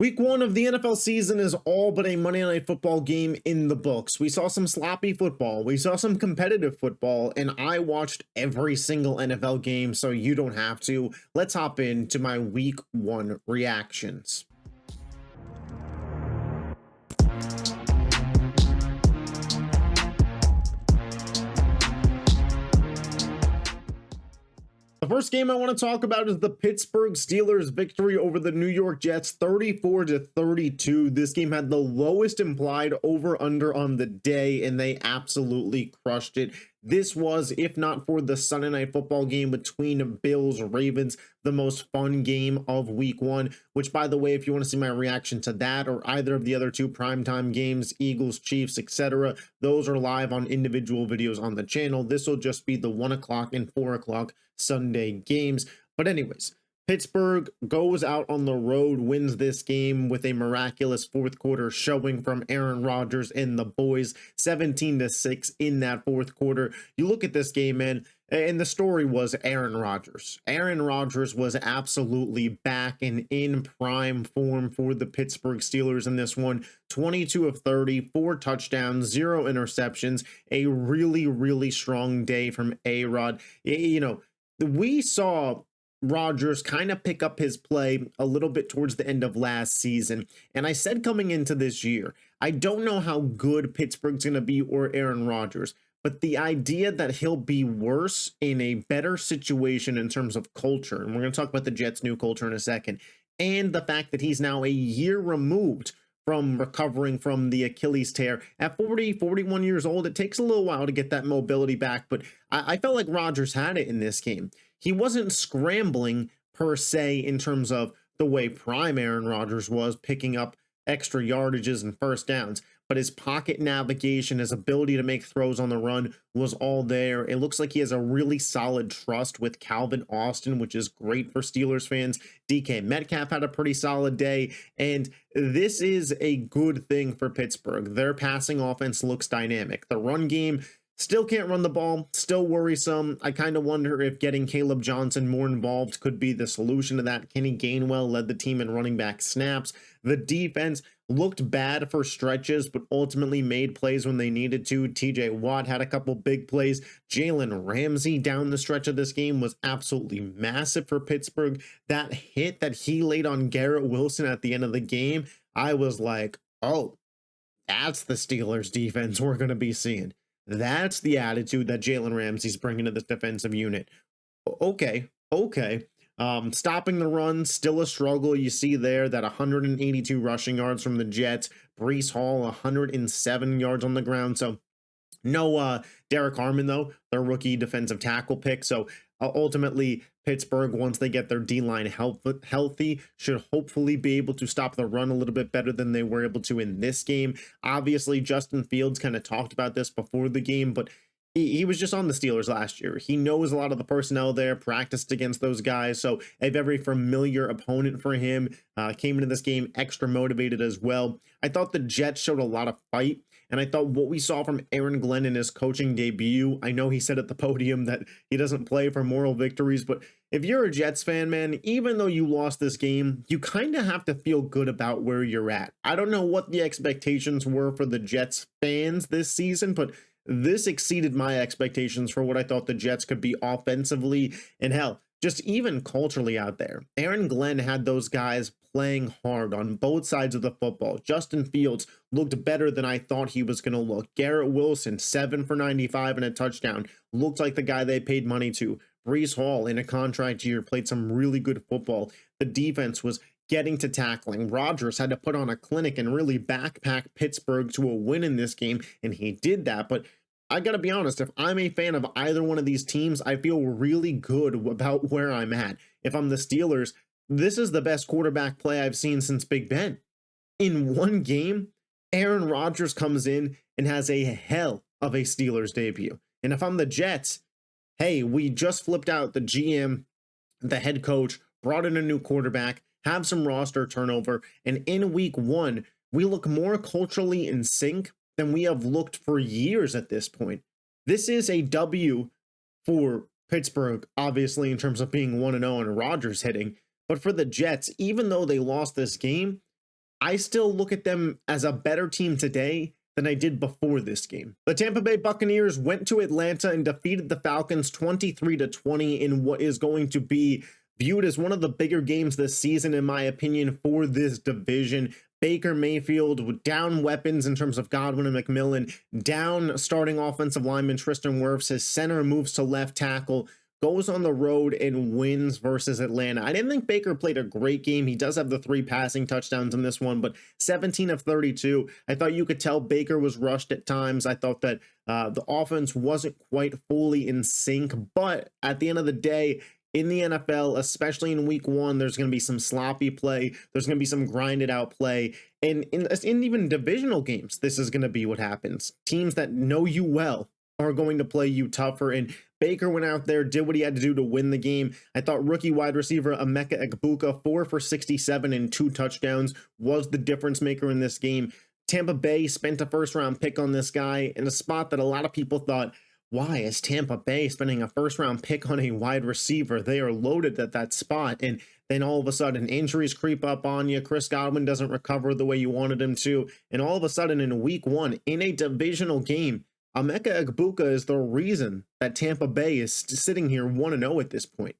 Week one of the NFL season is all but a Monday Night Football game in the books. We saw some sloppy football, we saw some competitive football, and I watched every single NFL game, so you don't have to. Let's hop into my week one reactions. The first game I want to talk about is the Pittsburgh Steelers victory over the New York Jets 34-32. This game had the lowest implied over under on the day, and they absolutely crushed it. This was, if not for the Sunday Night Football game between Bills Ravens, the most fun game of week one, which, by the way, if you want to see my reaction to that or either of the other two primetime games, Eagles, Chiefs, etc., those are live on individual videos on the channel. This will just be the 1 o'clock and 4 o'clock Sunday games. But anyways, Pittsburgh goes out on the road, wins this game with a miraculous fourth quarter showing from Aaron Rodgers and the boys, 17-6 in that fourth quarter. You look at this game, man, and the story was Aaron Rodgers. Aaron Rodgers was absolutely back and in prime form for the Pittsburgh Steelers in this one. 22 of 30, 4 touchdowns, 0 interceptions, a really, really strong day from A-Rod. You know, we saw Rodgers kind of pick up his play a little bit towards the end of last season. And I said coming into this year, I don't know how good Pittsburgh's going to be or Aaron Rodgers, but the idea that he'll be worse in a better situation in terms of culture, and we're going to talk about the Jets' new culture in a second, and the fact that he's now a year removed from recovering from the Achilles tear at 41 years old. It takes a little while to get that mobility back, but I felt like Rodgers had it in this game. He wasn't scrambling per se in terms of the way prime Aaron Rodgers was, picking up extra yardages and first downs, but his pocket navigation, his ability to make throws on the run was all there. It looks like he has a really solid trust with Calvin Austin, which is great for Steelers fans. DK Metcalf had a pretty solid day, and this is a good thing for Pittsburgh. Their passing offense looks dynamic. The run game still can't run the ball, still worrisome. I kind of wonder if getting Caleb Johnson more involved could be the solution to that. Kenny Gainwell led the team in running back snaps. The defense looked bad for stretches, but ultimately made plays when they needed to. TJ Watt had a couple big plays. Jalen Ramsey down the stretch of this game was absolutely massive for Pittsburgh. That hit that he laid on Garrett Wilson at the end of the game, I was like, oh, that's the Steelers defense we're going to be seeing. That's the attitude that Jalen Ramsey's bringing to this defensive unit. Okay. Stopping the run, still a struggle. You see there that 182 rushing yards from the Jets. Breece Hall, 107 yards on the ground. So no Derek Harmon, though, their rookie defensive tackle pick. So ultimately, Pittsburgh, once they get their D-line healthy, should hopefully be able to stop the run a little bit better than they were able to in this game. Obviously, Justin Fields kind of talked about this before the game, but he was just on the Steelers last year. He knows a lot of the personnel there, practiced against those guys, so a very familiar opponent for him. Came into this game extra motivated as well. I thought the Jets showed a lot of fight, and I thought what we saw from Aaron Glenn in his coaching debut, I know he said at the podium that he doesn't play for moral victories, but if you're a Jets fan, man, even though you lost this game, you kind of have to feel good about where you're at. I don't know what the expectations were for the Jets fans this season, but this exceeded my expectations for what I thought the Jets could be offensively, and hell, just even culturally out there. Aaron Glenn had those guys playing hard on both sides of the football. Justin Fields looked better than I thought he was going to look. Garrett Wilson, 7 for 95 and a touchdown, looked like the guy they paid money to. Breece Hall, in a contract year, played some really good football. The defense was getting to tackling. Rodgers had to put on a clinic and really backpack Pittsburgh to a win in this game, and he did that. But I gotta be honest, if I'm a fan of either one of these teams, I feel really good about where I'm at. If I'm the Steelers, this is the best quarterback play I've seen since Big Ben. In one game, Aaron Rodgers comes in and has a hell of a Steelers debut. And if I'm the Jets, hey, we just flipped out the GM, the head coach, brought in a new quarterback, have some roster turnover, and in week one, we look more culturally in sync than we have looked for years at this point. This is a W for Pittsburgh, obviously, in terms of being 1-0 and Rodgers hitting. But for the Jets, even though they lost this game, I still look at them as a better team today than I did before this game. The Tampa Bay Buccaneers went to Atlanta and defeated the Falcons 23-20 in what is going to be viewed as one of the bigger games this season, in my opinion, for this division. Baker Mayfield with down weapons in terms of Godwin and McMillan, down starting offensive lineman Tristan Wirfs. His center moves to left tackle, goes on the road and wins versus Atlanta. I didn't think Baker played a great game. He does have the 3 passing touchdowns in this one, but 17 of 32. I thought you could tell Baker was rushed at times. I thought that the offense wasn't quite fully in sync, but at the end of the day, in the NFL, especially in week 1, there's going to be some sloppy play. There's going to be some grinded out play. And in even divisional games, this is going to be what happens. Teams that know you well are going to play you tougher. And Baker went out there, did what he had to do to win the game. I thought rookie wide receiver Emeka Egbuka, 4 for 67 and 2 touchdowns, was the difference maker in this game. Tampa Bay spent a first-round pick on this guy in a spot that a lot of people thought, why is Tampa Bay spending a first-round pick on a wide receiver? They are loaded at that spot. And then all of a sudden, injuries creep up on you. Chris Godwin doesn't recover the way you wanted him to. And all of a sudden, in week 1, in a divisional game, Emeka Egbuka is the reason that Tampa Bay is sitting here 1-0 at this point.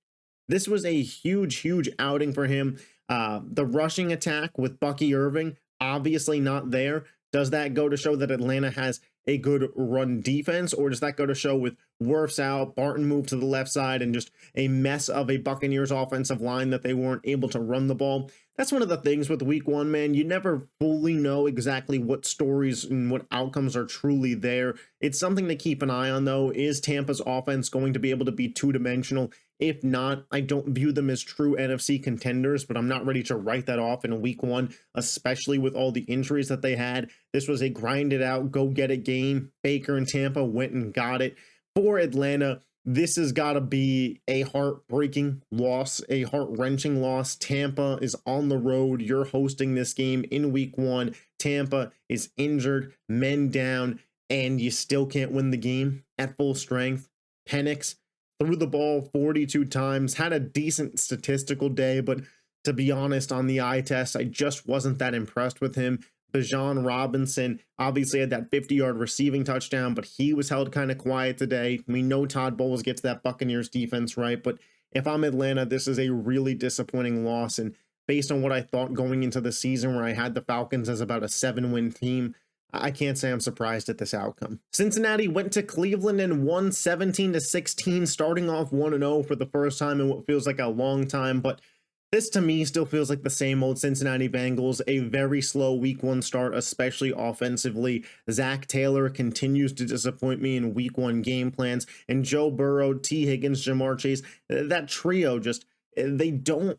This was a huge outing for him. The rushing attack with Bucky Irving, obviously not there. Does that go to show that Atlanta has a good run defense, or does that go to show with Wirfs out, Barton moved to the left side, and just a mess of a Buccaneers offensive line that they weren't able to run the ball? That's one of the things with week 1, man. You never fully know exactly what stories and what outcomes are truly there. It's something to keep an eye on, though. Is Tampa's offense going to be able to be two-dimensional? If not, I don't view them as true NFC contenders, but I'm not ready to write that off in week 1, especially with all the injuries that they had. This was a grinded out, go get it game. Baker and Tampa went and got it. For Atlanta, this has got to be a heartbreaking loss, a heart-wrenching loss. Tampa is on the road. You're hosting this game in week 1. Tampa is injured, men down, and you still can't win the game at full strength. Penix threw the ball 42 times, had a decent statistical day, but to be honest, on the eye test, I just wasn't that impressed with him. Bijan Robinson obviously had that 50-yard receiving touchdown, but he was held kind of quiet today. We know Todd Bowles gets that Buccaneers defense right, but if I'm Atlanta, this is a really disappointing loss. And based on what I thought going into the season, where I had the Falcons as about a 7-win team, I can't say I'm surprised at this outcome. Cincinnati went to Cleveland and won 17-16, starting off 1-0 for the first time in what feels like a long time, but this to me still feels like the same old Cincinnati Bengals, a very slow week 1 start, especially offensively. Zach Taylor continues to disappoint me in week 1 game plans, and Joe Burrow, T. Higgins, Jamar Chase, that trio just, they don't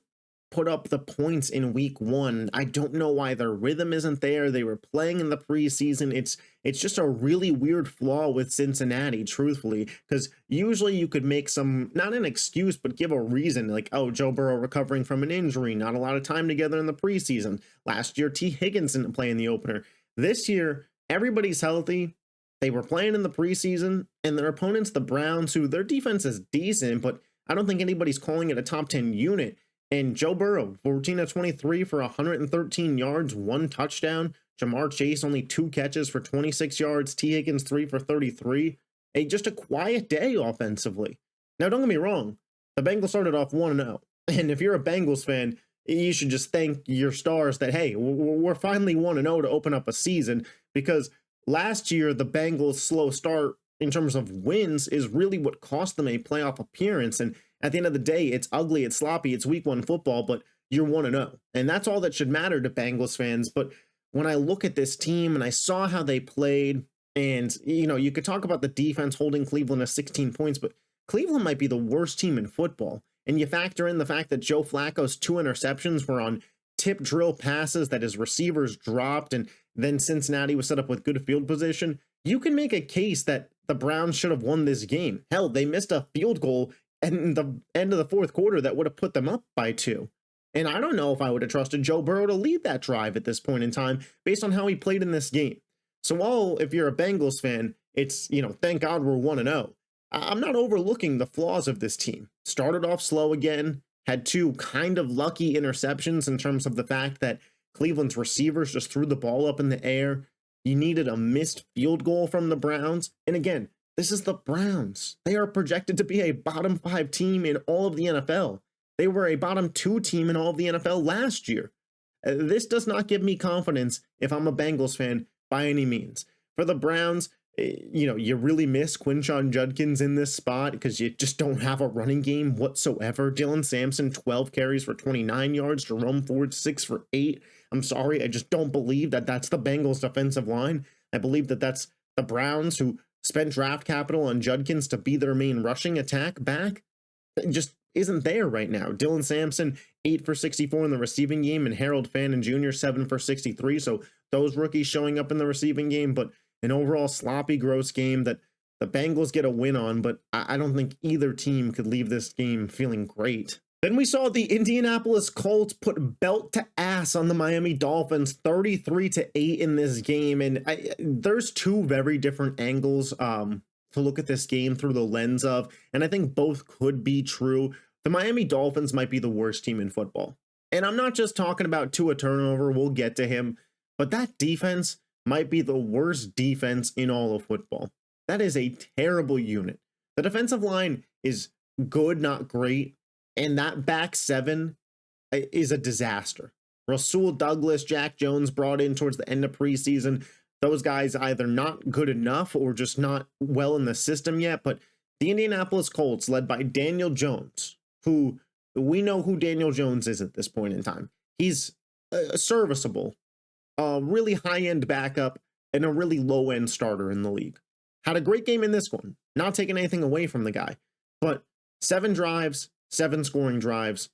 put up the points in week 1. I don't know why their rhythm isn't there. They were playing in the preseason. It's just a really weird flaw with Cincinnati, truthfully, because usually you could make some, not an excuse, but give a reason, like, oh, Joe Burrow recovering from an injury, not a lot of time together in the preseason. Last year, T. Higgins didn't play in the opener. This year, everybody's healthy. They were playing in the preseason, and their opponents, the Browns, who their defense is decent, but I don't think anybody's calling it a top 10 unit. And Joe Burrow, 14 of 23 for 113 yards, 1 touchdown. Jamar Chase, only 2 catches for 26 yards. T. Higgins, 3 for 33. Just a quiet day offensively. Now, don't get me wrong. The Bengals started off 1-0. And if you're a Bengals fan, you should just thank your stars that, hey, we're finally 1-0 to open up a season. Because last year, the Bengals' slow start in terms of wins is really what cost them a playoff appearance. And at the end of the day, it's ugly, it's sloppy, it's week 1 football, but you're 1-0. And that's all that should matter to Bengals fans. But when I look at this team and I saw how they played, and, you know, you could talk about the defense holding Cleveland to 16 points, but Cleveland might be the worst team in football. And you factor in the fact that Joe Flacco's 2 interceptions were on tip drill passes that his receivers dropped, and then Cincinnati was set up with good field position. You can make a case that the Browns should have won this game. Hell, they missed a field goal in the end of the fourth quarter that would have put them up by 2. And I don't know if I would have trusted Joe Burrow to lead that drive at this point in time based on how he played in this game. So while if you're a Bengals fan, it's, you know, thank God we're 1-0. I'm not overlooking the flaws of this team. Started off slow again, had 2 kind of lucky interceptions in terms of the fact that Cleveland's receivers just threw the ball up in the air. You needed a missed field goal from the Browns. And again, this is the Browns. They are projected to be a bottom 5 team in all of the NFL. They were a bottom 2 team in all of the NFL last year. This does not give me confidence if I'm a Bengals fan by any means. For the Browns, you really miss Quinshon Judkins in this spot because you just don't have a running game whatsoever. Dylan Sampson, 12 carries for 29 yards. Jerome Ford, 6 for 8. I'm sorry, I just don't believe that that's the Bengals defensive line. I believe that that's the Browns who spent draft capital on Judkins to be their main rushing attack back. It just isn't there right now. Dylan Sampson, 8 for 64 in the receiving game, and Harold Fannin Jr., 7 for 63. So those rookies showing up in the receiving game, but an overall sloppy, gross game that the Bengals get a win on, but I don't think either team could leave this game feeling great. Then we saw the Indianapolis Colts put belt to ass on the Miami Dolphins, 33-8 in this game. And there's two very different angles to look at this game through the lens of, and I think both could be true. The Miami Dolphins might be the worst team in football. And I'm not just talking about Tua Turnover, we'll get to him, but that defense might be the worst defense in all of football. That is a terrible unit. The defensive line is good, not great. And that back seven is a disaster. Rasul Douglas, Jack Jones brought in towards the end of preseason. Those guys either not good enough or just not well in the system yet. But the Indianapolis Colts, led by Daniel Jones, who we know who Daniel Jones is at this point in time. He's serviceable, a really high-end backup, and a really low-end starter in the league. Had a great game in this one. Not taking anything away from the guy. But 7 drives, 7 scoring drives,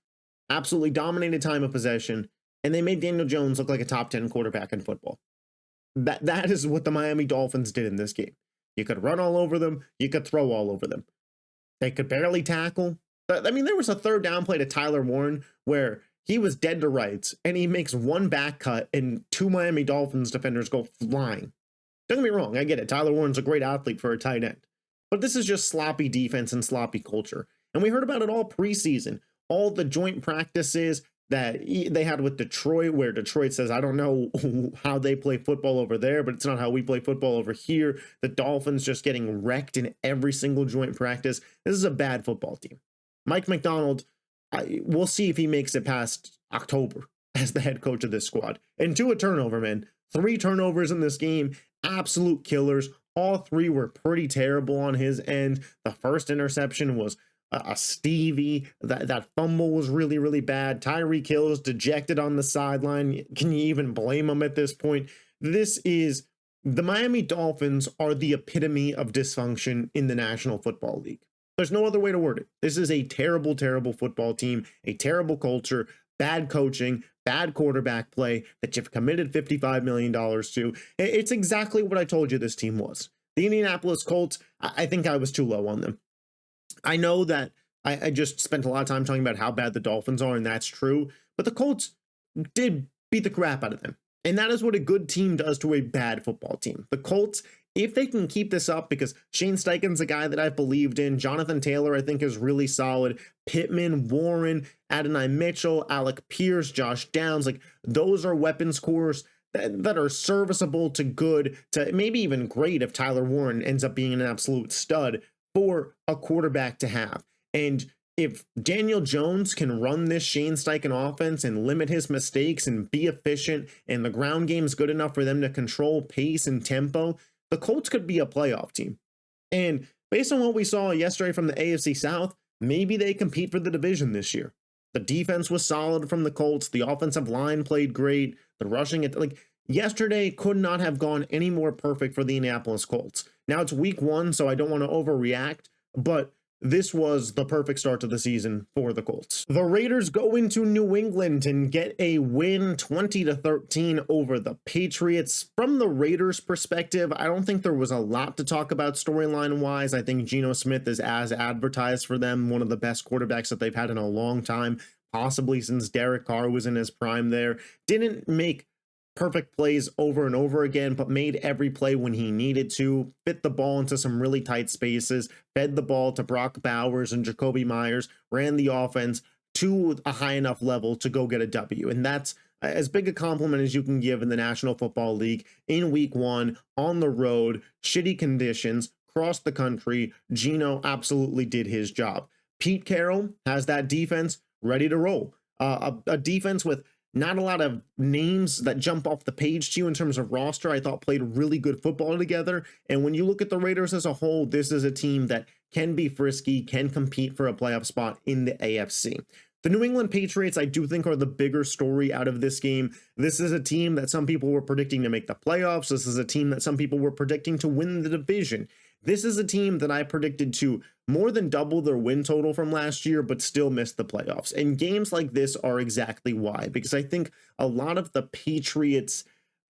absolutely dominated time of possession, and they made Daniel Jones look like a top 10 quarterback in football. That is what the Miami Dolphins did in this game. You could run all over them, you could throw all over them. They could barely tackle. I mean, there was a third down play to Tyler Warren where he was dead to rights, and he makes one back cut, and 2 Miami Dolphins defenders go flying. Don't get me wrong, I get it. Tyler Warren's a great athlete for a tight end. But this is just sloppy defense and sloppy culture. And we heard about it all preseason, all the joint practices that they had with Detroit, where Detroit says, I don't know how they play football over there, but it's not how we play football over here. The Dolphins just getting wrecked in every single joint practice. This is a bad football team. Mike McDonald, we'll see if he makes it past October as the head coach of this squad. And Tua Turnover, man. 3 turnovers in this game, absolute killers. All 3 were pretty terrible on his end. The first interception was a Stevie. That fumble was really, really bad. Tyreek Hill is dejected on the sideline. Can you even blame him at this point? The Miami Dolphins are the epitome of dysfunction in the National Football League. There's no other way to word it. This is a terrible, terrible football team, a terrible culture, bad coaching, bad quarterback play that you've committed $55 million to. It's exactly what I told you this team was. The Indianapolis Colts, I think I was too low on them. I know that I just spent a lot of time talking about how bad the Dolphins are, and that's true. But the Colts did beat the crap out of them. And that is what a good team does to a bad football team. The Colts, if they can keep this up, because Shane Steichen's a guy that I've believed in. Jonathan Taylor, I think, is really solid. Pittman, Warren, Adonai Mitchell, Alec Pierce, Josh Downs. Like, those are weapons cores that are serviceable to good to maybe even great if Tyler Warren ends up being an absolute stud for a quarterback to have. And if Daniel Jones can run this Shane Steichen offense and limit his mistakes and be efficient, and the ground game's good enough for them to control pace and tempo, the Colts could be a playoff team. And based on what we saw yesterday from the AFC South, maybe they compete for the division this year. The defense was solid from the Colts. The offensive line played great. The rushing, yesterday could not have gone any more perfect for the Indianapolis Colts. Now it's week 1, so I don't want to overreact, but this was the perfect start to the season for the Colts. The Raiders go into New England and get a win, 20-13 over the Patriots. From the Raiders' perspective, I don't think there was a lot to talk about storyline-wise. I think Geno Smith is as advertised for them, one of the best quarterbacks that they've had in a long time, possibly since Derek Carr was in his prime there. Didn't make perfect plays over and over again, but made every play when he needed to, fit the ball into some really tight spaces, fed the ball to Brock Bowers and Jacoby Myers, ran the offense to a high enough level to go get a W. And that's as big a compliment as you can give in the National Football League in week 1 on the road, shitty conditions, across the country. Geno absolutely did his job. Pete Carroll has that defense ready to roll. A defense with not a lot of names that jump off the page to you in terms of roster. I thought played really good football together. And when you look at the Raiders as a whole, this is a team that can be frisky, can compete for a playoff spot in the AFC. The New England Patriots, I do think, are the bigger story out of this game. This is a team that some people were predicting to make the playoffs. This is a team that some people were predicting to win the division. This is a team that I predicted to more than double their win total from last year, but still missed the playoffs. And games like this are exactly why, because I think a lot of the Patriots'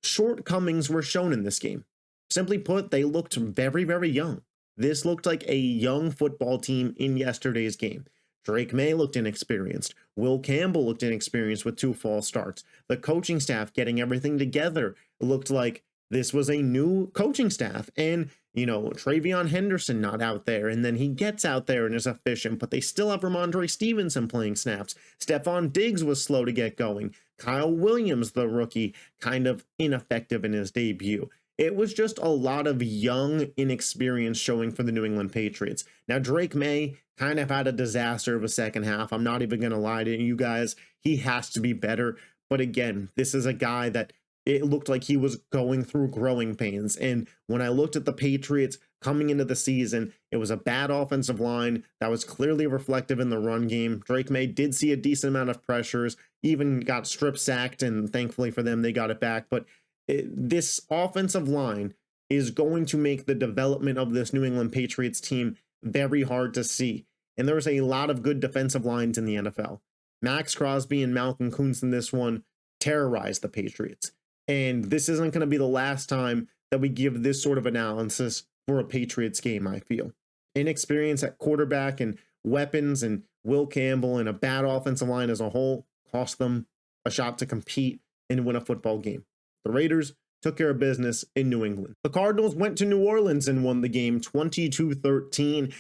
shortcomings were shown in this game. Simply put, they looked very, very young. This looked like a young football team in yesterday's game. Drake May looked inexperienced. Will Campbell looked inexperienced with 2 false starts. The coaching staff getting everything together looked like this was a new coaching staff. And, you know, Travion Henderson not out there, and then he gets out there and is efficient, but they still have Ramondre Stevenson playing snaps. Stephon Diggs was slow to get going. Kyle Williams, the rookie, kind of ineffective in his debut. It was just a lot of young inexperience showing for the New England Patriots. Now, Drake May kind of had a disaster of a second half. I'm not even going to lie to you guys. He has to be better. But again, this is a guy that it looked like he was going through growing pains. And when I looked at the Patriots coming into the season, it was a bad offensive line that was clearly reflective in the run game. Drake May did see a decent amount of pressures, even got strip sacked, and thankfully for them, they got it back. But this offensive line is going to make the development of this New England Patriots team very hard to see. And there's a lot of good defensive lines in the NFL. Max Crosby and Malcolm Kuntz in this one terrorized the Patriots. And this isn't going to be the last time that we give this sort of analysis for a Patriots game, I feel. Inexperience at quarterback and weapons and Will Campbell and a bad offensive line as a whole cost them a shot to compete and win a football game. The Raiders took care of business in New England. The Cardinals went to New Orleans and won the game 22-13.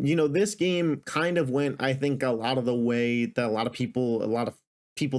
You know, this game kind of went, I think, a lot of the way that a lot of people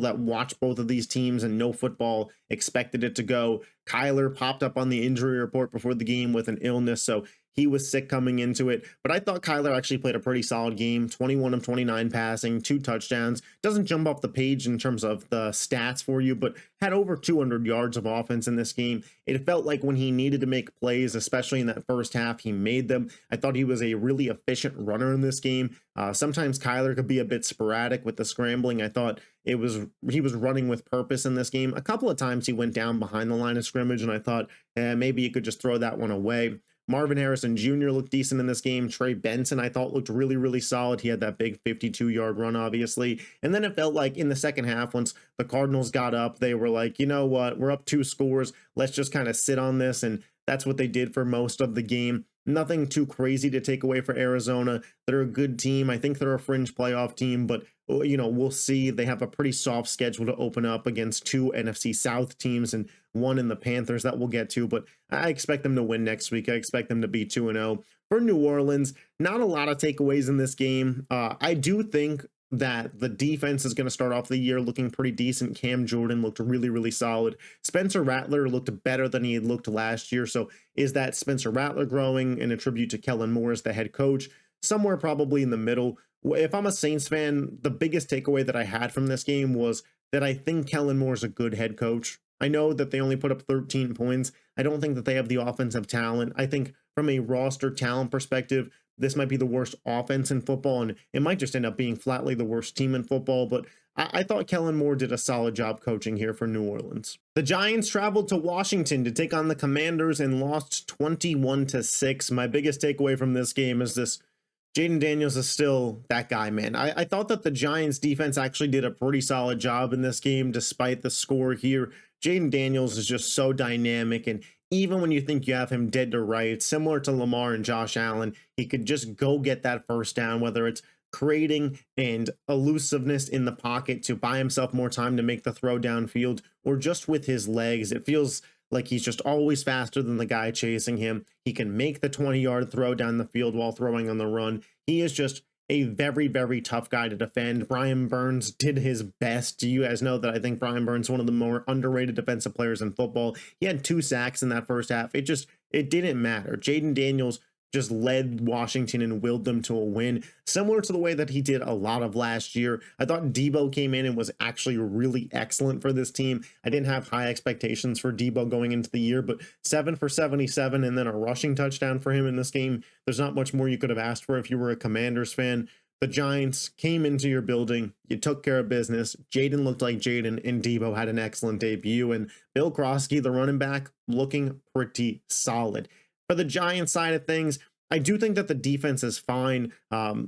that watch both of these teams and know football expected it to go. Kyler popped up on the injury report before the game with an illness, so he was sick coming into it. But I thought Kyler actually played a pretty solid game. 21 of 29 passing, 2 touchdowns. Doesn't jump off the page in terms of the stats for you, but had over 200 yards of offense in this game. It felt like when he needed to make plays, especially in that first half, he made them. I thought he was a really efficient runner in this game. Sometimes Kyler could be a bit sporadic with the scrambling. I thought he was running with purpose in this game. A couple of times he went down behind the line of scrimmage, and I thought maybe he could just throw that one away. Marvin Harrison Jr. looked decent in this game. Trey Benson, I thought, looked really, really solid. He had that big 52-yard run, obviously. And then it felt like in the second half, once the Cardinals got up, they were like, you know what, we're up 2 scores. Let's just kind of sit on this. And that's what they did for most of the game. Nothing too crazy to take away for Arizona. They're a good team. I think they're a fringe playoff team, but you know, we'll see. They have a pretty soft schedule to open up against 2 NFC South teams and one in the Panthers that we'll get to, but I expect them to win next week. I expect them to be 2-0. For New Orleans, not a lot of takeaways in this game. I do think that the defense is going to start off the year looking pretty decent. Cam Jordan looked really, really solid. Spencer Rattler looked better than he had looked last year. So is that Spencer Rattler growing in a tribute to Kellen Moore as the head coach? Somewhere probably in the middle. If I'm a Saints fan, the biggest takeaway that I had from this game was that I think Kellen Moore is a good head coach. I know that they only put up 13 points. I don't think that they have the offensive talent. I think from a roster talent perspective, this might be the worst offense in football, and it might just end up being flatly the worst team in football, but I thought Kellen Moore did a solid job coaching here for New Orleans. The Giants traveled to Washington to take on the Commanders and lost 21-6. My biggest takeaway from this game is this: Jaden Daniels is still that guy, man. I thought that the Giants defense actually did a pretty solid job in this game despite the score here. Jaden Daniels is just so dynamic, and even when you think you have him dead to rights, similar to Lamar and Josh Allen, he could just go get that first down, whether it's creating and elusiveness in the pocket to buy himself more time to make the throw downfield, or just with his legs. It feels like he's just always faster than the guy chasing him. He can make the 20-yard throw down the field while throwing on the run. He is just a very, very tough guy to defend. Brian Burns did his best. You guys know that I think Brian Burns is one of the more underrated defensive players in football. He had 2 sacks in that first half. It didn't matter. Jaden Daniels just led Washington and willed them to a win, similar to the way that he did a lot of last year. I thought Debo came in and was actually really excellent for this team. I didn't have high expectations for Debo going into the year, but 7 for 77 and then a rushing touchdown for him in this game. There's not much more you could have asked for if you were a Commanders fan. The Giants came into your building. You took care of business. Jaden looked like Jaden, and Debo had an excellent debut. And Bill Krosky, the running back, looking pretty solid. For the Giants side of things, I do think that the defense is fine. Obviously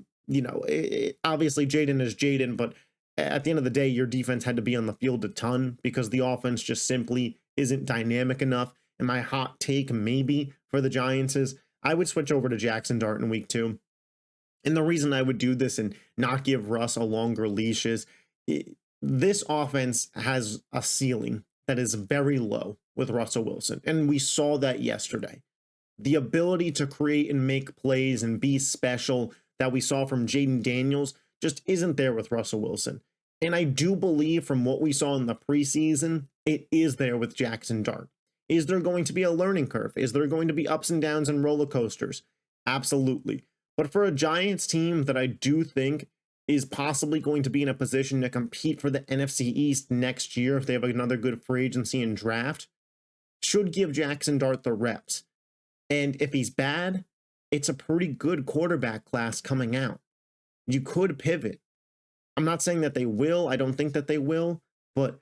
Jaden is Jaden, but at the end of the day, your defense had to be on the field a ton because the offense just simply isn't dynamic enough. And my hot take maybe for the Giants is I would switch over to Jackson Dart in week 2. And the reason I would do this and not give Russ a longer leash is this offense has a ceiling that is very low with Russell Wilson. And we saw that yesterday. The ability to create and make plays and be special that we saw from Jaden Daniels just isn't there with Russell Wilson. And I do believe from what we saw in the preseason, it is there with Jackson Dart. Is there going to be a learning curve? Is there going to be ups and downs and roller coasters? Absolutely. But for a Giants team that I do think is possibly going to be in a position to compete for the NFC East next year if they have another good free agency and draft, should give Jackson Dart the reps. And if he's bad, it's a pretty good quarterback class coming out. You could pivot. I'm not saying that they will. I don't think that they will, but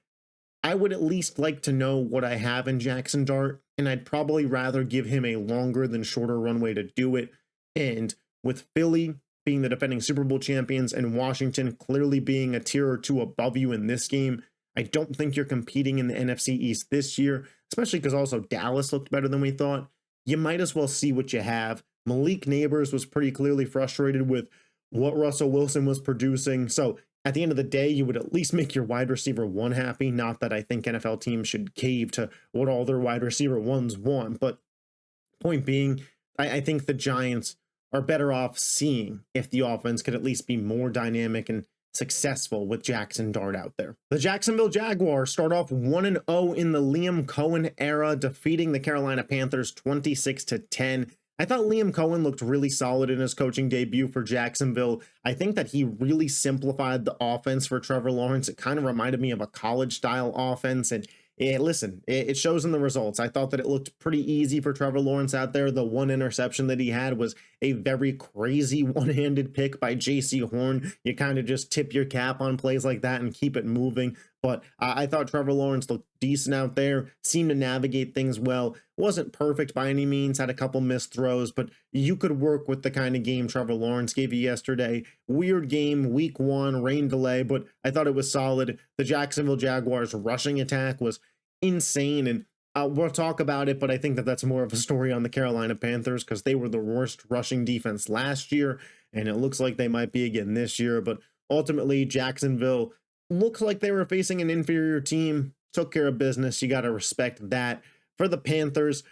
I would at least like to know what I have in Jackson Dart, and I'd probably rather give him a longer than shorter runway to do it. And with Philly being the defending Super Bowl champions and Washington clearly being a tier or 2 above you in this game, I don't think you're competing in the NFC East this year, especially because also Dallas looked better than we thought. You might as well see what you have. Malik Neighbors was pretty clearly frustrated with what Russell Wilson was producing. So at the end of the day, you would at least make your wide receiver 1 happy. Not that I think NFL teams should cave to what all their wide receiver 1s want. But point being, I think the Giants are better off seeing if the offense could at least be more dynamic and successful with Jackson Dart out there. The Jacksonville Jaguars start off 1-0 in the Liam Cohen era, defeating the Carolina Panthers 26-10. I thought Liam Cohen looked really solid in his coaching debut for Jacksonville. I think that he really simplified the offense for Trevor Lawrence. It kind of reminded me of a college-style offense, and it shows in the results. I thought that it looked pretty easy for Trevor Lawrence out there. The one interception that he had was a very crazy one-handed pick by J.C. Horn. You kind of just tip your cap on plays like that and keep it moving. But I thought Trevor Lawrence looked decent out there, seemed to navigate things well. Wasn't perfect by any means, had a couple missed throws, but you could work with the kind of game Trevor Lawrence gave you yesterday. Weird game, week 1, rain delay, but I thought it was solid. The Jacksonville Jaguars rushing attack was insane, and we'll talk about it, but I think that that's more of a story on the Carolina Panthers because they were the worst rushing defense last year, and it looks like they might be again this year. But ultimately, Jacksonville looks like they were facing an inferior team, took care of business. You got to respect that. For the Panthers,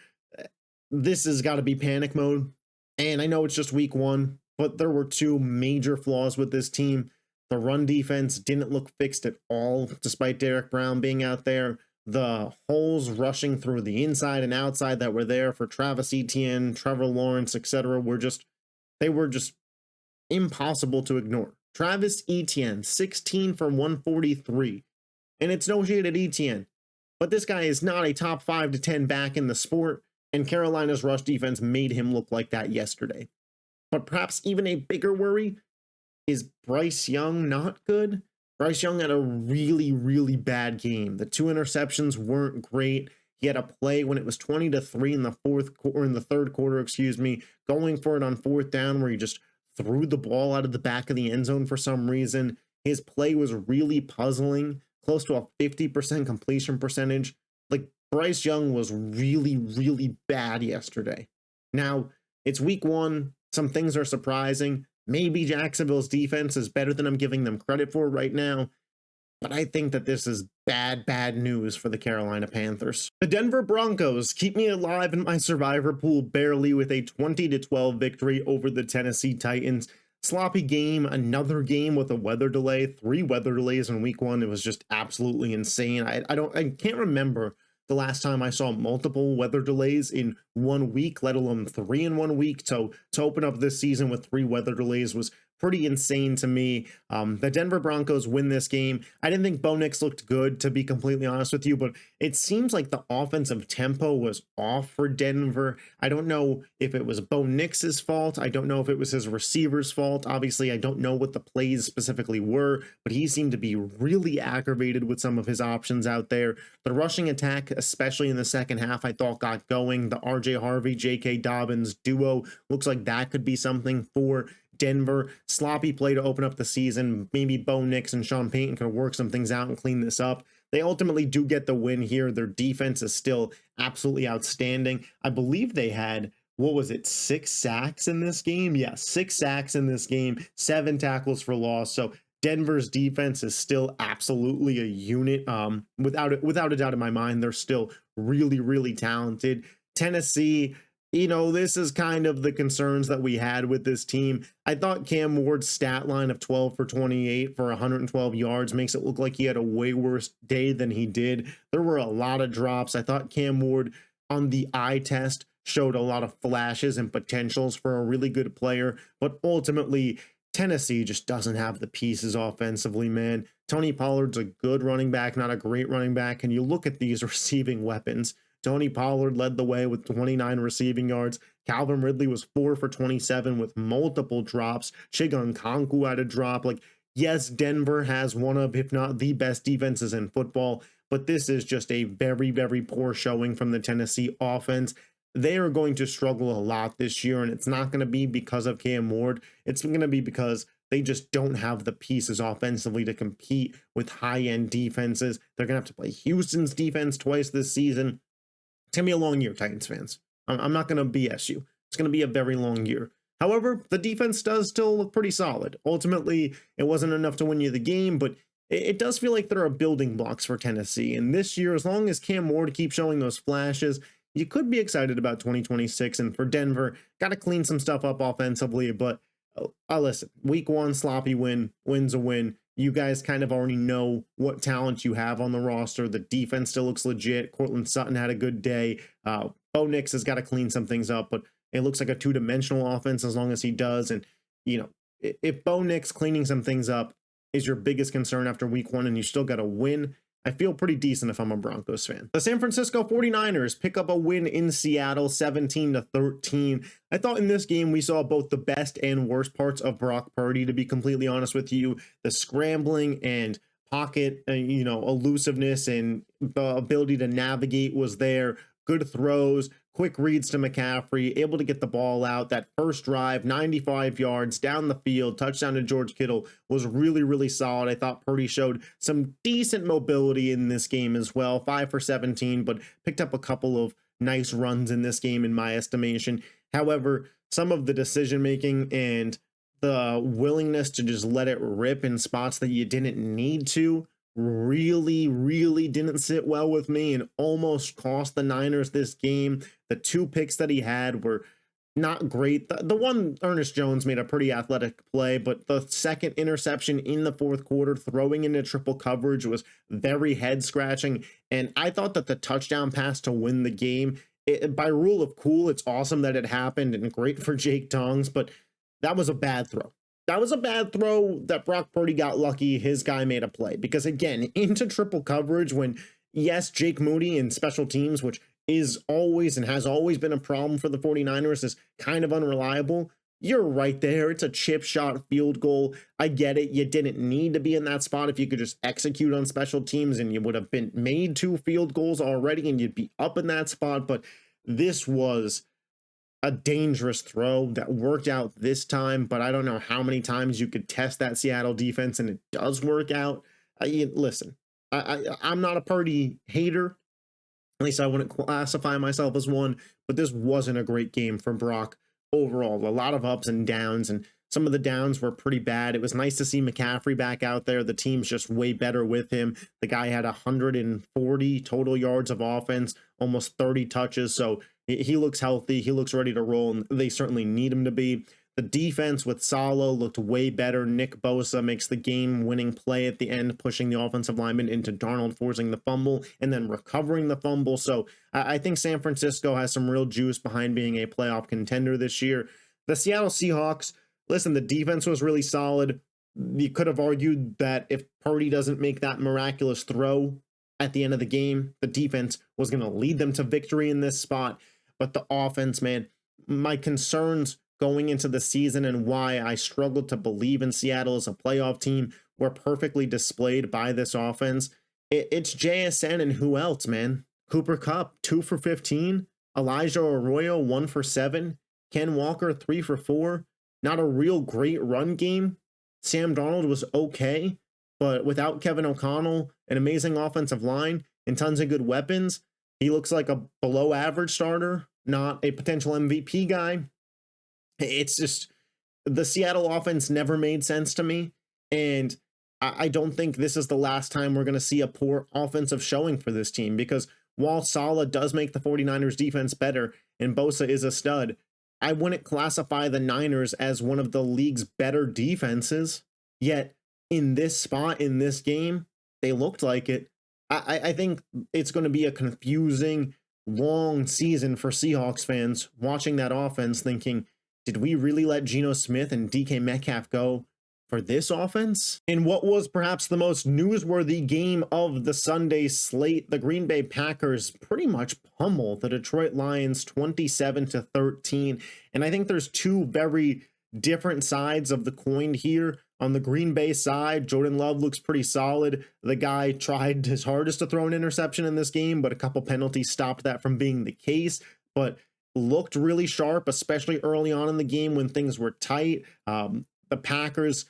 this has got to be panic mode. And I know it's just week 1, but there were 2 major flaws with this team. The run defense didn't look fixed at all, despite Derek Brown being out there. The holes rushing through the inside and outside that were there for Travis Etienne, Trevor Lawrence, etc. were just impossible to ignore. Travis Etienne, 16 for 143. And it's no shade at Etienne, but this guy is not a top 5 to 10 back in the sport, and Carolina's rush defense made him look like that yesterday. But perhaps even a bigger worry is Bryce Young not good? Bryce Young had a really, really bad game. The 2 interceptions weren't great. He had a play when it was 20-3 in the third quarter, going for it on 4th down where he just threw the ball out of the back of the end zone for some reason. His play was really puzzling, close to a 50% completion percentage. Like, Bryce Young was really, really bad yesterday. Now, it's week 1. Some things are surprising. Maybe Jacksonville's defense is better than I'm giving them credit for right now, but I think that this is bad news for the Carolina Panthers. The Denver Broncos keep me alive in my survivor pool barely with a 20-12 victory over the Tennessee Titans. Sloppy game, another game with a weather delay, 3 weather delays in week 1. It was just absolutely insane. I can't remember the last time I saw multiple weather delays in 1 week, let alone 3 in 1 week. So to open up this season with 3 weather delays was pretty insane to me. The Denver Broncos win this game. I didn't think Bo Nix looked good, to be completely honest with you, but it seems like the offensive tempo was off for Denver. I don't know if it was Bo Nix's fault. I don't know if it was his receiver's fault. Obviously, I don't know what the plays specifically were, but he seemed to be really aggravated with some of his options out there. The rushing attack, especially in the second half, I thought got going. The RJ Harvey, J.K. Dobbins duo looks like that could be something for Denver. Sloppy play to open up the season. Maybe Bo Nix and Sean Payton could work some things out and clean this up. They ultimately do get the win here. Their defense is still absolutely outstanding. I believe they had, what was it, 6 sacks in this game? Yeah, 6 sacks in this game, 7 tackles for loss. So Denver's defense is still absolutely a unit. Without a doubt in my mind, they're still really, really talented. Tennessee, this is kind of the concerns that we had with this team. I thought Cam Ward's stat line of 12 for 28 for 112 yards makes it look like he had a way worse day than he did. There were a lot of drops. I thought Cam Ward on the eye test showed a lot of flashes and potentials for a really good player, but ultimately Tennessee just doesn't have the pieces offensively, man. Tony Pollard's a good running back, not a great running back, and you look at these receiving weapons. Tony Pollard led the way with 29 receiving yards. Calvin Ridley was 4 for 27 with multiple drops. Chigon Konku had a drop. Yes, Denver has one of, if not the best defenses in football, but this is just a very, very poor showing from the Tennessee offense. They are going to struggle a lot this year, and it's not going to be because of Cam Ward. It's going to be because they just don't have the pieces offensively to compete with high-end defenses. They're going to have to play Houston's defense twice this season. It's going to be a long year, Titans fans. I'm not going to BS you. It's going to be a very long year. However, the defense does still look pretty solid. Ultimately, it wasn't enough to win you the game, but it does feel like there are building blocks for Tennessee. And this year, as long as Cam Ward keeps showing those flashes, you could be excited about 2026. And for Denver, got to clean some stuff up offensively. But listen, week 1, sloppy win's a win. You guys kind of already know what talent you have on the roster. The defense still looks legit. Cortland Sutton had a good day. Bo Nix has got to clean some things up, but it looks like a 2-dimensional offense as long as he does. And, if Bo Nix cleaning some things up is your biggest concern after week 1 and you still got to win, I feel pretty decent if I'm a Broncos fan. The San Francisco 49ers pick up a win in Seattle, 17-13. I thought in this game we saw both the best and worst parts of Brock Purdy, to be completely honest with you. The scrambling and pocket, elusiveness and the ability to navigate was there. Good throws, quick reads to McCaffrey, able to get the ball out. That first drive, 95 yards down the field, touchdown to George Kittle was really, really solid. I thought Purdy showed some decent mobility in this game as well. 5 for 17, but picked up a couple of nice runs in this game in my estimation. However, some of the decision making and the willingness to just let it rip in spots that you didn't need to really, really didn't sit well with me and almost cost the Niners this game. The 2 picks that he had were not great. The one, Ernest Jones made a pretty athletic play, but the second interception in the fourth quarter, throwing into triple coverage, was very head scratching. And I thought that the touchdown pass to win the game, by rule of cool, it's awesome that it happened and great for Jake Tongs, but that was a bad throw. That was a bad throw that Brock Purdy got lucky. His guy made a play because, again, into triple coverage when, yes, Jake Moody in special teams, which is always and has always been a problem for the 49ers, is kind of unreliable. You're right there. It's a chip shot field goal. I get it. You didn't need to be in that spot if you could just execute on special teams and you would have been made 2 field goals already and you'd be up in that spot. But this was a dangerous throw that worked out this time, but I don't know how many times you could test that Seattle defense and it does work out. Listen, I'm not a Purdy hater. At least I wouldn't classify myself as one, but this wasn't a great game for Brock overall. A lot of ups and downs, and some of the downs were pretty bad. It was nice to see McCaffrey back out there. The team's just way better with him. The guy had 140 total yards of offense, almost 30 touches, so he looks healthy. He looks ready to roll, and they certainly need him to be. The defense with Sala looked way better. Nick Bosa makes the game-winning play at the end, pushing the offensive lineman into Darnold, forcing the fumble, and then recovering the fumble. So I think San Francisco has some real juice behind being a playoff contender this year. The Seattle Seahawks, listen, the defense was really solid. You could have argued that if Purdy doesn't make that miraculous throw at the end of the game, the defense was going to lead them to victory in this spot. But the offense, man, my concerns going into the season and why I struggled to believe in Seattle as a playoff team were perfectly displayed by this offense. It's JSN and who else, man? Cooper Kupp, 2 for 15. Elijah Arroyo, 1 for 7. Ken Walker, 3 for 4. Not a real great run game. Sam Darnold was okay, but without Kevin O'Connell, an amazing offensive line, and tons of good weapons, he looks like a below average starter, not a potential MVP guy. It's just, the Seattle offense never made sense to me, and I don't think this is the last time we're going to see a poor offensive showing for this team, because while Saleh does make the 49ers defense better and Bosa is a stud, I wouldn't classify the Niners as one of the league's better defenses, yet in this spot, in this game, they looked like it. I think it's going to be a confusing, long season for Seahawks fans watching that offense thinking, did we really let Geno Smith and DK Metcalf go for this offense? In what was perhaps the most newsworthy game of the Sunday slate, the Green Bay Packers pretty much pummel the Detroit Lions 27-13. And I think there's two very different sides of the coin here. On the Green Bay side, Jordan Love looks pretty solid. The guy tried his hardest to throw an interception in this game, but a couple penalties stopped that from being the case. But looked really sharp, especially early on in the game when things were tight. The Packers,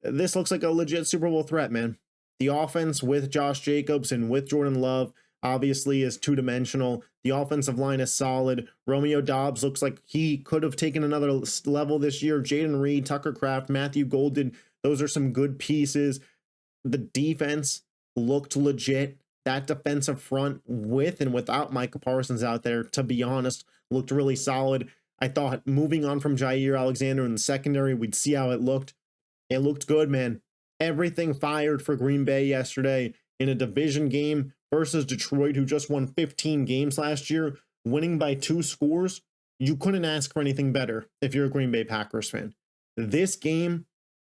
this looks like a legit Super Bowl threat, man. The offense with Josh Jacobs and with Jordan Love obviously is two-dimensional. The offensive line is solid. Romeo Doubs looks like he could have taken another level this year. Jaden Reed, Tucker Kraft, Matthew Golden, those are some good pieces. The defense looked legit. That defensive front with and without Micah Parsons out there, to be honest, looked really solid. I thought moving on from Jair Alexander in the secondary, we'd see how it looked. It looked good, man. Everything fired for Green Bay yesterday in a division game versus Detroit, who just won 15 games last year, winning by 2 scores. You couldn't ask for anything better if you're a Green Bay Packers fan. This game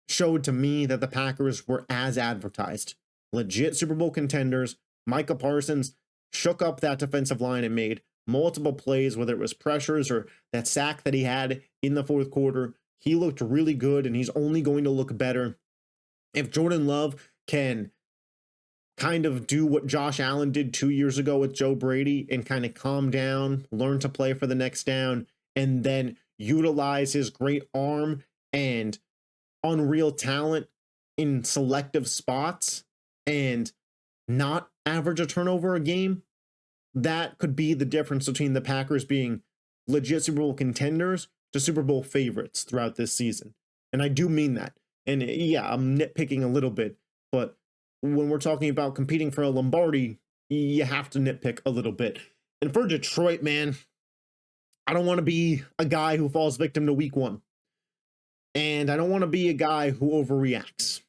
showed to me that the Packers were as advertised. Legit Super Bowl contenders. Micah Parsons shook up that defensive line and made multiple plays, whether it was pressures or that sack that he had in the fourth quarter. He looked really good, and he's only going to look better. If Jordan Love can kind of do what Josh Allen did 2 years ago with Joe Brady and kind of calm down, learn to play for the next down, and then utilize his great arm and unreal talent in selective spots and not average a turnover a game, that could be the difference between the Packers being legit Super Bowl contenders to Super Bowl favorites throughout this season. And I do mean that. And yeah, I'm nitpicking a little bit, but when we're talking about competing for a Lombardi, you have to nitpick a little bit. And for Detroit, man, I don't want to be a guy who falls victim to week 1. And I don't want to be a guy who overreacts.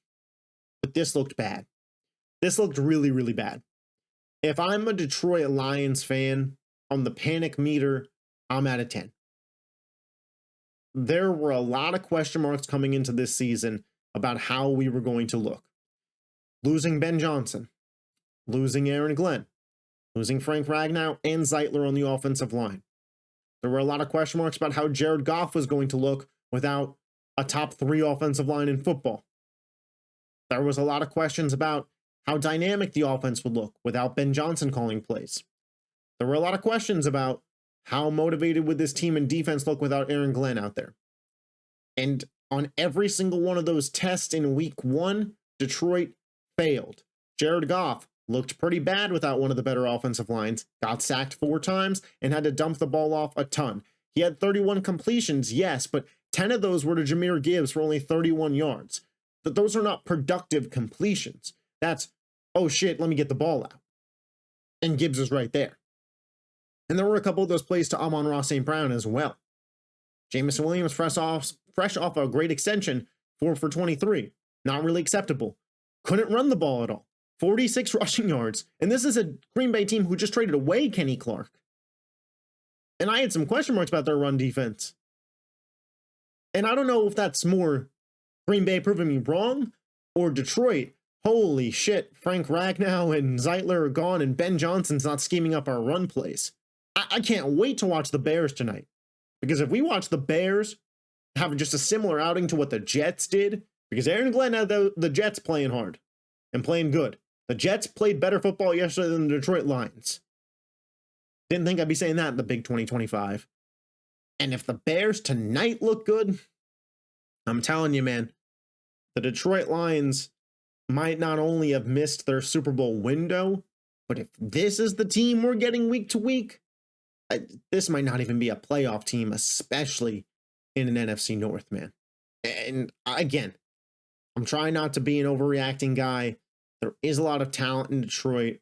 But this looked bad. This looked really, really bad. If I'm a Detroit Lions fan, on the panic meter, I'm at a 10. There were a lot of question marks coming into this season about how we were going to look. Losing Ben Johnson, losing Aaron Glenn, losing Frank Ragnow and Zeitler on the offensive line. There were a lot of question marks about how Jared Goff was going to look without a top 3 offensive line in football. There was a lot of questions about how dynamic the offense would look without Ben Johnson calling plays. There were a lot of questions about how motivated would this team and defense look without Aaron Glenn out there. And on every single one of those tests in week 1, Detroit failed. Jared Goff looked pretty bad without one of the better offensive lines, got sacked 4 times, and had to dump the ball off a ton. He had 31 completions, yes, but 10 of those were to Jahmyr Gibbs for only 31 yards. But those are not productive completions. That's, oh shit, let me get the ball out. And Gibbs is right there. And there were a couple of those plays to Amon-Ra St. Brown as well. Jameson Williams fresh off a great extension, 4 for 23. Not really acceptable. Couldn't run the ball at all. 46 rushing yards. And this is a Green Bay team who just traded away Kenny Clark. And I had some question marks about their run defense. And I don't know if that's more Green Bay proving me wrong or Detroit. Holy shit, Frank Ragnow and Zeitler are gone and Ben Johnson's not scheming up our run plays. I can't wait to watch the Bears tonight. Because if we watch the Bears have just a similar outing to what the Jets did, because Aaron Glenn had the Jets playing hard and playing good. The Jets played better football yesterday than the Detroit Lions. Didn't think I'd be saying that in the Big 2025. And if the Bears tonight look good, I'm telling you, man, the Detroit Lions might not only have missed their Super Bowl window, but if this is the team we're getting week to week, this might not even be a playoff team, especially in an NFC North, man. And again, I'm trying not to be an overreacting guy. There is a lot of talent in Detroit,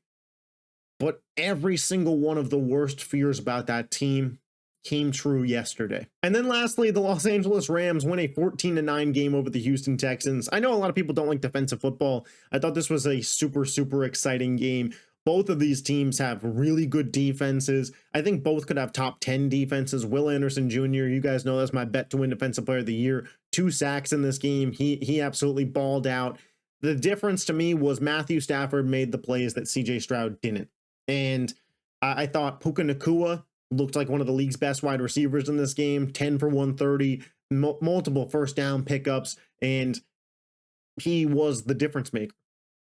but every single one of the worst fears about that team came true yesterday. And then lastly, the Los Angeles Rams win a 14-9 game over the Houston Texans. I know a lot of people don't like defensive football. I thought this was a super, super exciting game. Both of these teams have really good defenses. I think both could have top 10 defenses. Will Anderson Jr., you guys know that's my bet to win Defensive Player of the Year. 2 sacks in this game. He absolutely balled out. The difference to me was Matthew Stafford made the plays that CJ Stroud didn't. And I thought Puka Nacua looked like one of the league's best wide receivers in this game. 10 for 130, multiple first down pickups, and he was the difference maker.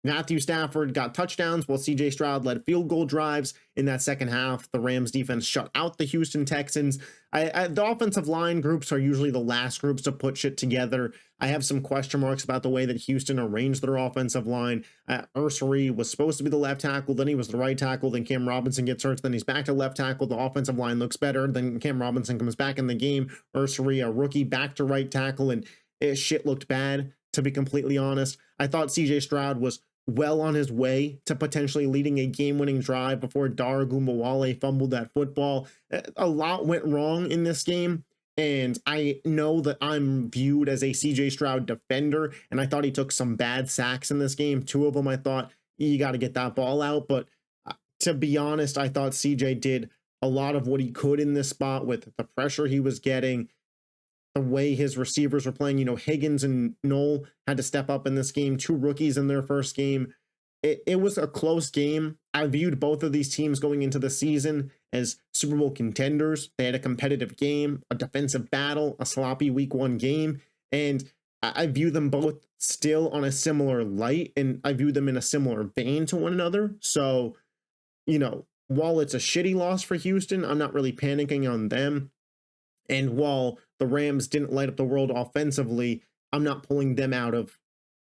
Matthew Stafford got touchdowns while CJ Stroud led field goal drives in that second half. The Rams defense shut out the Houston Texans. The offensive line groups are usually the last groups to put shit together. I have some question marks about the way that Houston arranged their offensive line. Ursary was supposed to be the left tackle, then he was the right tackle, then Cam Robinson gets hurt, then he's back to left tackle. The offensive line looks better, then Cam Robinson comes back in the game. Ursary, a rookie, back to right tackle, and shit looked bad, to be completely honest. I thought CJ Stroud was well on his way to potentially leading a game-winning drive before Dara Gumbawale fumbled that football. A lot went wrong in this game, and I know that I'm viewed as a CJ Stroud defender, and I thought he took some bad sacks in this game. 2 of them I thought, you got to get that ball out, but to be honest, I thought CJ did a lot of what he could in this spot with the pressure he was getting, the way his receivers were playing. You know, Higgins and Knoll had to step up in this game, 2 rookies in their first game. It was a close game. I viewed both of these teams going into the season as Super Bowl contenders. They had a competitive game, a defensive battle, a sloppy week 1 game, and I view them both still on a similar light, and I view them in a similar vein to one another. So, you know, while it's a shitty loss for Houston, I'm not really panicking on them. And while the Rams didn't light up the world offensively, I'm not pulling them out of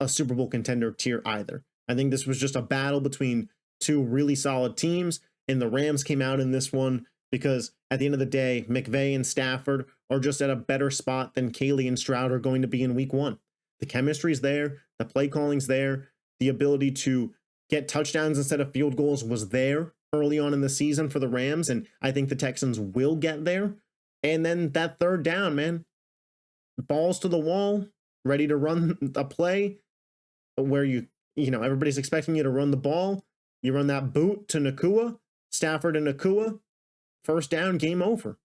a Super Bowl contender tier either. I think this was just a battle between 2 really solid teams, and the Rams came out in this one because at the end of the day, McVay and Stafford are just at a better spot than Caley and Stroud are going to be in week 1. The chemistry's there, the play calling's there, the ability to get touchdowns instead of field goals was there early on in the season for the Rams, and I think the Texans will get there. And then that third down, man, balls to the wall, ready to run a play where you know, everybody's expecting you to run the ball. You run that boot to Nacua, Stafford and Nacua, first down, game over.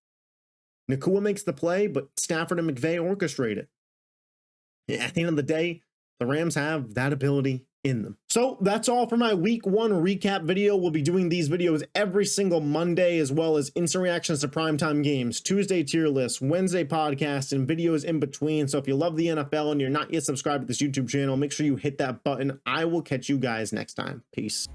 Nacua makes the play, but Stafford and McVay orchestrate it. At the end of the day, the Rams have that ability in them. So that's all for my week 1 recap video. We'll be doing these videos every single Monday, as well as instant reactions to primetime games, Tuesday tier lists, Wednesday podcasts, and videos in between. So if you love the NFL and you're not yet subscribed to this YouTube channel, make sure you hit that button. I will catch you guys next time. Peace.